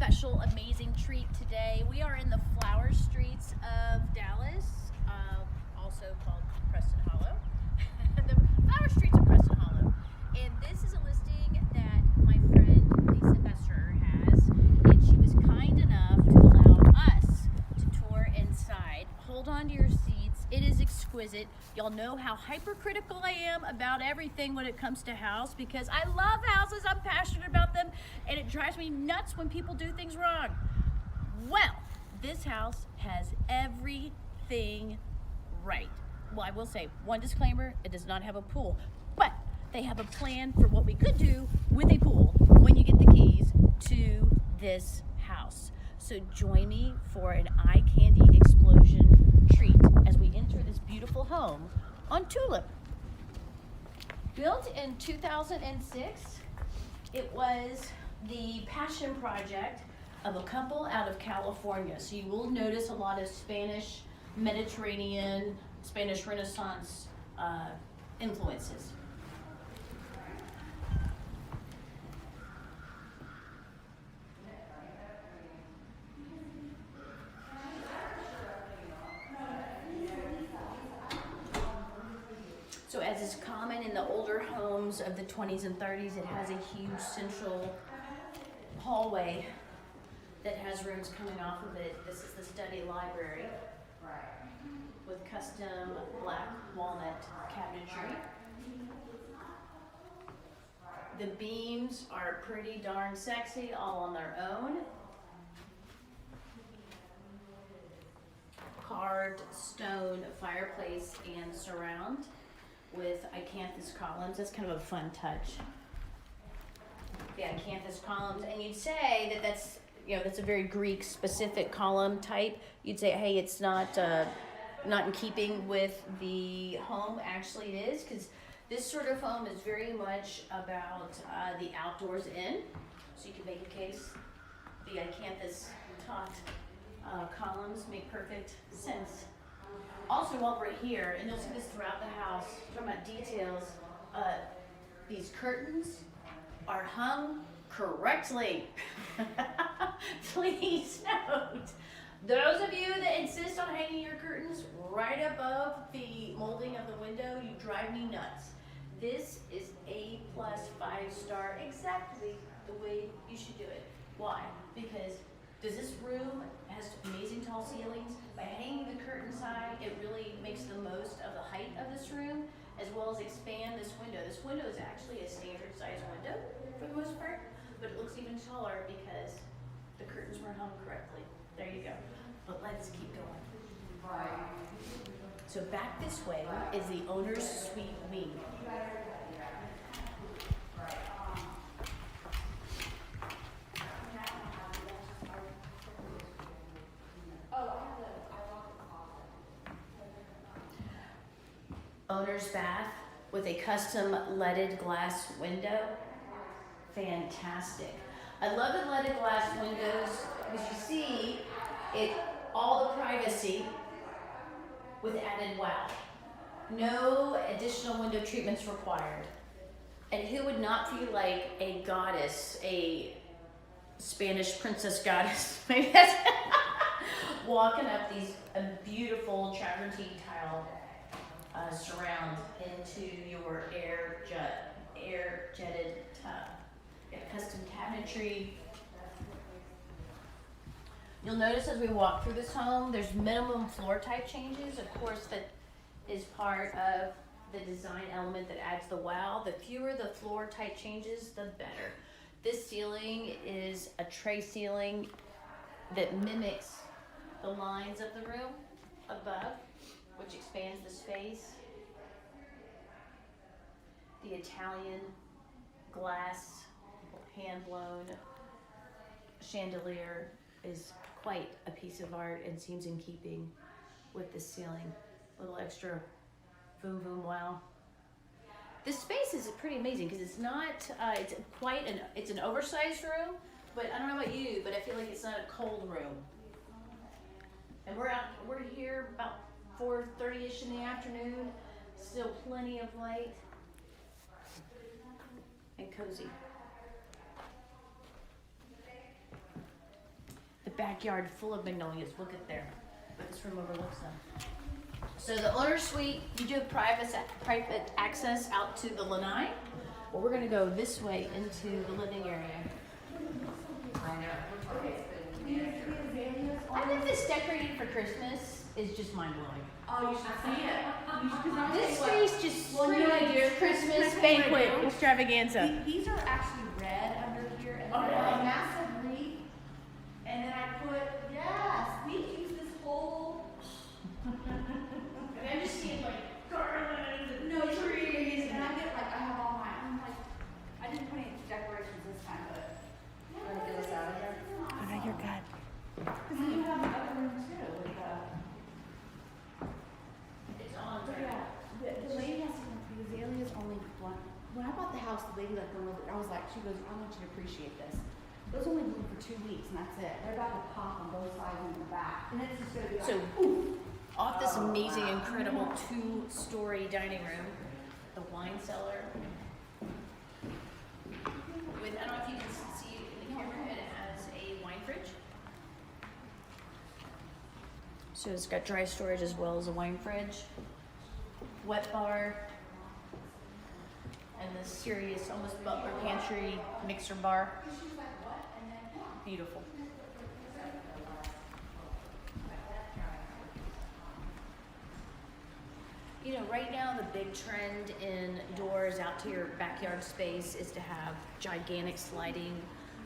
special, amazing treat today. We are in the flower streets of Dallas, also called Preston Hollow. The flower streets of Preston Hollow. And this is a listing that my friend Lisa Besser has, and she was kind enough to allow us to tour inside. Hold on to your seats. It is exquisite. Y'all know how hypercritical I am about everything when it comes to house because I love houses. I'm passionate about them, and it drives me nuts when people do things wrong. Well, this house has everything right. Well, I will say one disclaimer: it does not have a pool, but they have a plan for what we could do with a pool when you get the keys to this house. So join me for an eye candy explosion treat as we enter this beautiful home on Tulip. Built in 2006, it was the passion project of a couple out of California. So you will notice a lot of Spanish, Mediterranean, Spanish Renaissance influences. So as is common in the older homes of the 20s and 30s, it has a huge central hallway that has rooms coming off of it. This is the study library with custom black walnut cabinetry. The beams are pretty darn sexy all on their own. Carved stone fireplace and surround with acanthus columns. That's kind of a fun touch. The acanthus columns, and you'd say that that's a very Greek specific column type. You'd say, hey, it's not in keeping with the home. Actually, it is, because this sort of home is very much about the outdoors in. So you can make a case. The acanthus topped columns make perfect sense. Also, while we're here, and you'll see this throughout the house, talking about details, these curtains are hung correctly. Please note, those of you that insist on hanging your curtains right above the molding of the window, you drive me nuts. This is A+, 5-star, exactly the way you should do it. Why? Because this room has amazing tall ceilings. By hanging the curtain side, it really makes the most of the height of this room, as well as expand this window. This window is actually a standard size window for the most part, but it looks even taller because the curtains were hung correctly. There you go. But let's keep going. So back this way is the owner's suite wing. Owner's bath with a custom leaded glass window. Fantastic. I love the leaded glass windows because you see it, all the privacy with added wow. No additional window treatments required. And who would not feel like a goddess, a Spanish princess goddess, maybe that's walking up these beautiful travertine tile surround into your air jetted tub. Got custom cabinetry. You'll notice as we walk through this home, there's minimum floor type changes. Of course, that is part of the design element that adds the wow. The fewer the floor type changes, the better. This ceiling is a tray ceiling that mimics the lines of the room above, which expands the space. The Italian glass hand-blown chandelier is quite a piece of art and seems in keeping with the ceiling. A little extra boom boom wow. This space is pretty amazing because it's not, it's an oversized room, but I don't know about you, but I feel like it's not a cold room. And we're here about 4:30ish in the afternoon, still plenty of light and cozy. backyard full of magnolias. Look at there. But this room overlooks them. So the owner's suite, you do have private access out to the lanai. Well, we're gonna go this way into the living area. I think this decorating for Christmas is just mind blowing. Oh, you should see it. This space just screams Christmas banquet extravaganza. These are actually red under here, and they're a massive wreath. And then I put, yes, we use this whole. And I'm just seeing like garlands and trees, and I get like I have all my. I'm like, I didn't put any decorations this time, but. Want to get us out of here? Oh, you're good. Because then you have the other room too with the. It's on. Yeah, the lady has to, the azaleas only bloom. When I bought the house, the lady that went over, I was like, she goes, I want you to appreciate this. Those only bloom for 2 weeks, and that's it. They're about to pop on both sides and in the back, and it's just gonna be like, So, off this amazing, incredible 2-story dining room, the wine cellar. With, I don't know if you can see it in the camera, it has a wine fridge. So it's got dry storage as well as a wine fridge, wet bar, and this serious, almost butler pantry mixer bar. Beautiful. You know, right now the big trend in doors out to your backyard space is to have gigantic sliding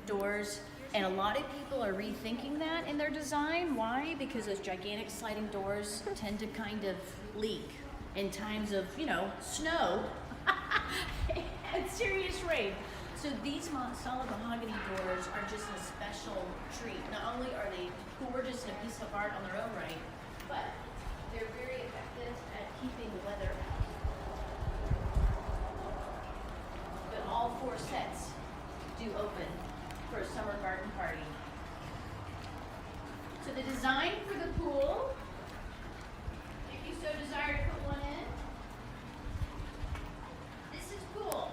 doors. And a lot of people are rethinking that in their design. Why? Because those gigantic sliding doors tend to kind of leak in times of, you know, snow and serious rain. So these solid mahogany doors are just a special treat. Not only are they gorgeous and a piece of art on their own right, but they're very effective at keeping the weather out. But all 4 sets do open for a summer garden party. So the design for the pool, if you so desire to put one in, this is pool.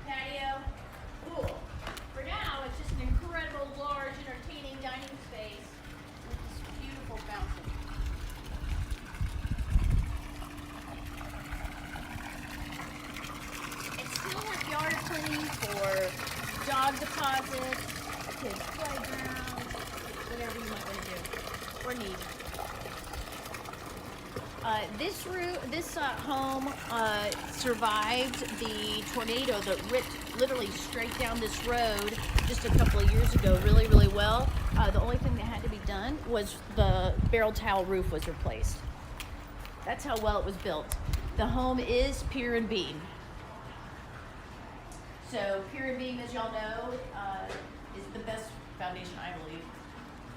Patio, pool. For now, it's just an incredible, large, entertaining dining space with this beautiful fountain. It's still have yard cleaning for dog deposits, a kid's playground, whatever you might want to do or need. This home survived the tornado that ripped literally straight down this road just a couple of years ago really, really well. The only thing that had to be done was the barrel tile roof was replaced. That's how well it was built. The home is pier and beam. So pier and beam, as y'all know, is the best foundation, I believe,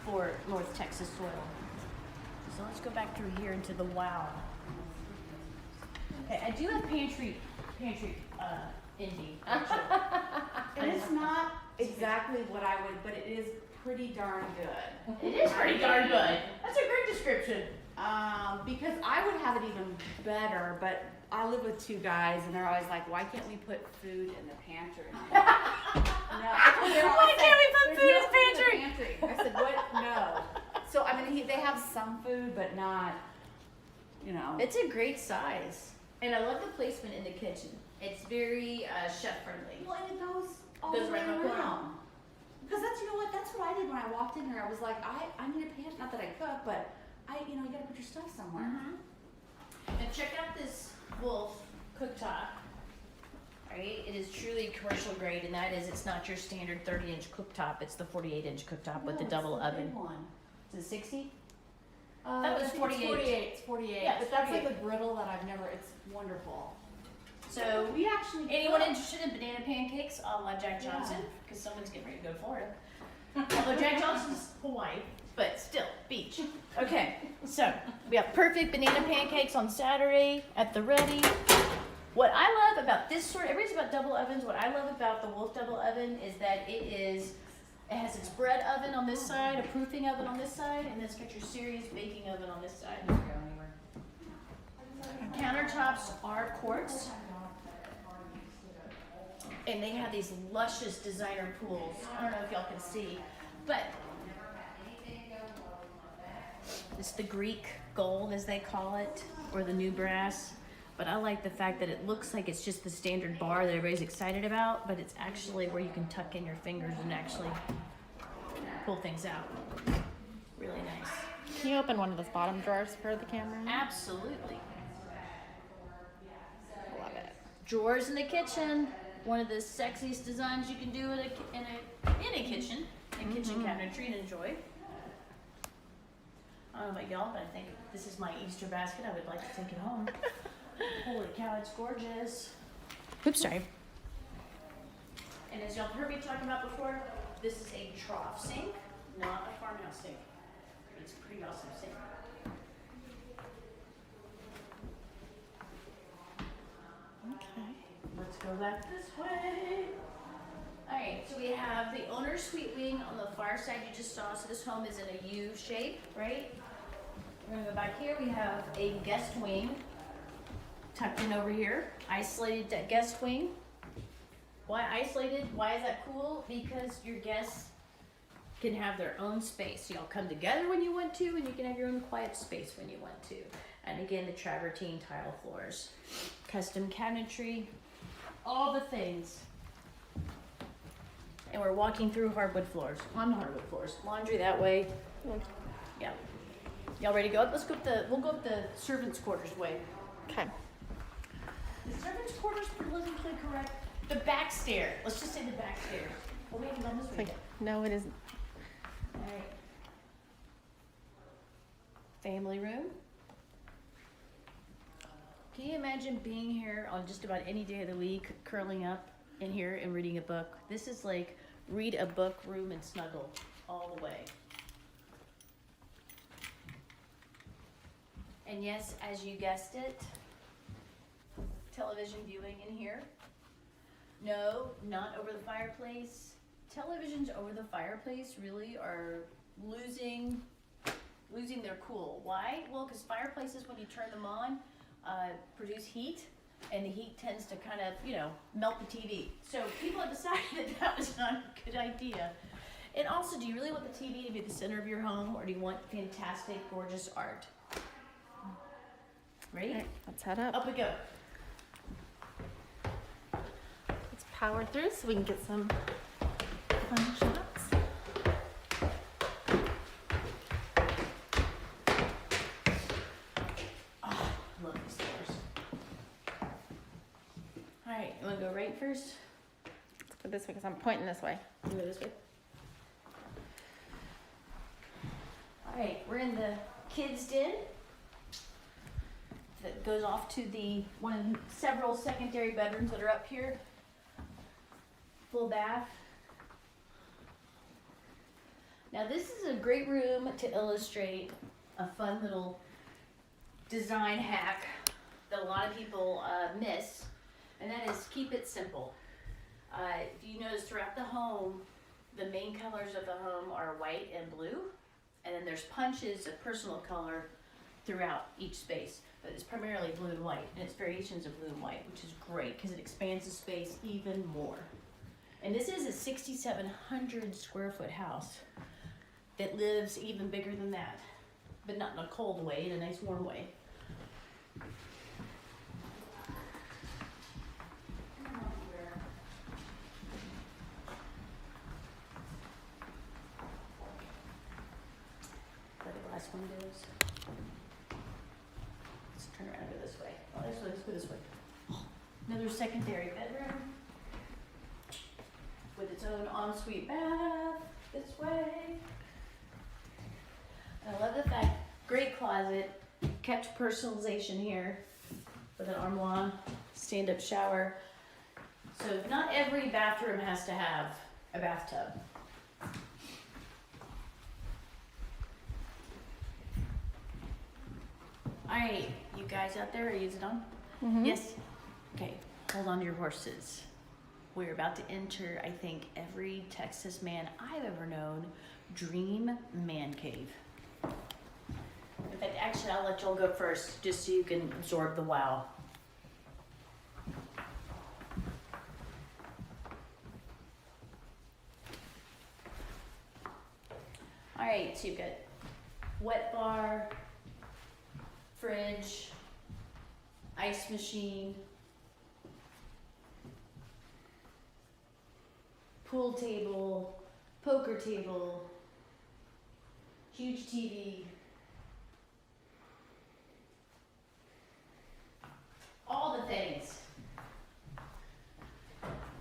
for North Texas soil. So let's go back through here into the wow. Okay, I do have pantry envy. and it's not exactly what I would, but it is pretty darn good. It is pretty darn good. That's a great description. Because I would have it even better, but I live with 2 guys, and they're always like, "Why can't we put food in the pantry?" No, why can't we put food in the pantry? I said, "What? No." So I mean, they have some food, but not, you know. It's a great size, and I love the placement in the kitchen. It's very chef friendly. Well, and it goes all the way around. Because that's, you know what, that's what I did when I walked in here. I was like, I need a pantry. Not that I cook, but you gotta put your stuff somewhere. Mm-hmm. And check out this Wolf cooktop. Right? It is truly commercial grade, and that is, it's not your standard 30-inch cooktop. It's the 48-inch cooktop with the double oven. Big one. Is it 60? That was 48. It's 48. Yeah, but it's that's 48. like a griddle that I've never. It's wonderful. So we actually. anyone interested in banana pancakes a la Jack Johnson? Because someone's getting ready to go to Florida. Although Jack Johnson's Hawaii, but still beach. Okay, so we have perfect banana pancakes on Saturday at the ready. What I love about this sort, everybody's about double ovens. What I love about the Wolf double oven is that it has its bread oven on this side, a proofing oven on this side, and then it's got your serious baking oven on this side. Countertops are quartz, and they have these luscious designer pools. I don't know if y'all can see, but It's the Greek gold, as they call it, or the new brass. But I like the fact that it looks like it's just the standard bar that everybody's excited about, but it's actually where you can tuck in your fingers and actually pull things out. Really nice. Can you open one of those bottom drawers for the camera? Absolutely. Love it. Drawers in the kitchen. One of the sexiest designs you can do in a kitchen, and kitchen cabinetry, and enjoy. I don't know about y'all, but I think this is my Easter basket. I would like to take it home. Holy cow, it's gorgeous. Oops, sorry. And as y'all heard me talk about before, this is a trough sink, not a farmhouse sink. It's a pretty awesome sink. Okay. Let's go back this way. All right, so we have the owner's suite wing on the far side you just saw. So this home is in a U shape, right? We're gonna go back here. We have a guest wing tucked in over here. Isolated guest wing. Why isolated? Why is that cool? Because your guests can have their own space. Y'all come together when you want to, and you can have your own quiet space when you want to. And again, the travertine tile floors. Custom cabinetry, all the things. And we're walking through hardwood floors, on hardwood floors. Laundry that way. Yeah. Y'all ready to go up? Let's go up we'll go up the servants' quarters way. Okay. The servants' quarters politically correct. The back stair. Let's just say the back stair. Well, we haven't done this way yet. No, it isn't. All right. Family room. Can you imagine being here on just about any day of the week, curling up in here and reading a book? This is like read a book, room, and snuggle all the way. And yes, as you guessed it, television viewing in here. No, not over the fireplace. Televisions over the fireplace really are losing their cool. Why? Well, because fireplaces, when you turn them on, produce heat, and the heat tends to kind of, melt the TV. So people have decided that was not a good idea. And also, do you really want the TV to be the center of your home, or do you want fantastic, gorgeous art? Ready? All right, let's head up. Up we go. Let's power through so we can get some fun shots. Oh, love these doors. All right, you want to go right first? Let's go this way because I'm pointing this way. You go this way. All right, we're in the kids' den. That goes off to the one of several secondary bedrooms that are up here. Full bath. Now this is a great room to illustrate a fun little design hack that a lot of people miss, and that is keep it simple. If you notice throughout the home, the main colors of the home are white and blue, and then there's punches of personal color throughout each space. But it's primarily blue and white, and it's variations of blue and white, which is great because it expands the space even more. And this is a 6,700 square foot house that lives even bigger than that, but not in a cold way, in a nice warm way. Where the glass windows. Turn around and go this way. Oh, this way, let's go this way. Another secondary bedroom with its own ensuite bath this way. And I love the fact, great closet, kept personalization here with an armoire, stand-up shower. So not every bathroom has to have a bathtub. All right, you guys out there, are you on? Mm-hmm. Yes? Okay, hold on to your horses. We're about to enter, I think, every Texas man I've ever known dream man cave. In fact, actually, I'll let y'all go first, just so you can absorb the wow. All right, so you've got wet bar, fridge, ice machine, pool table, poker table, huge TV, all the things.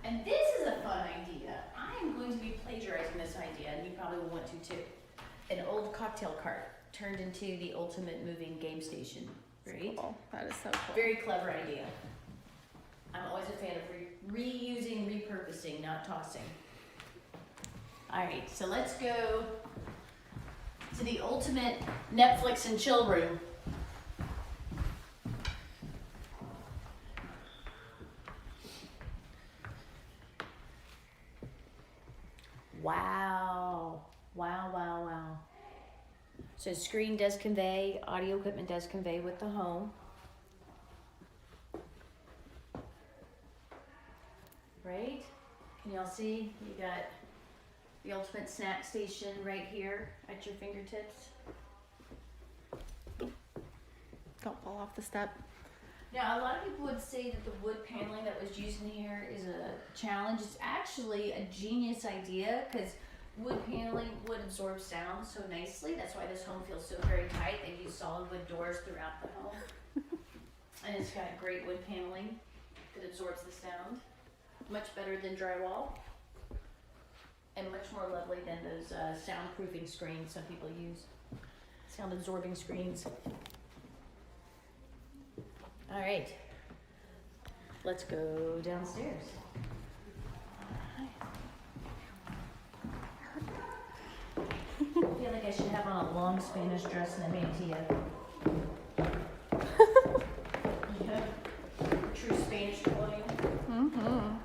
And this is a fun idea. I am going to be plagiarizing this idea, and you probably will want to too. An old cocktail cart turned into the ultimate moving game station, right? Cool. That is so cool. Very clever idea. I'm always a fan of reusing, repurposing, not tossing. All right, so let's go to the ultimate Netflix and chill room. Wow. Wow, wow, wow. So screen does convey, audio equipment does convey with the home. Right? Can y'all see? You got the ultimate snack station right here at your fingertips. Don't fall off the step. Now, a lot of people would say that the wood paneling that was used in here is a challenge. It's actually a genius idea because wood paneling would absorb sound so nicely. That's why this home feels so very tight. They've used solid wood doors throughout the home. And it's got great wood paneling that absorbs the sound. Much better than drywall. And much more lovely than those soundproofing screens some people use. Sound absorbing screens. All right, let's go downstairs. I feel like I should have on a long Spanish dress and a mantilla. Yeah. True Spanish clothing. Mm-hmm.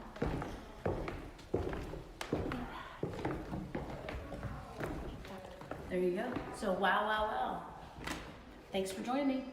There you go. So wow, wow, wow. Thanks for joining me.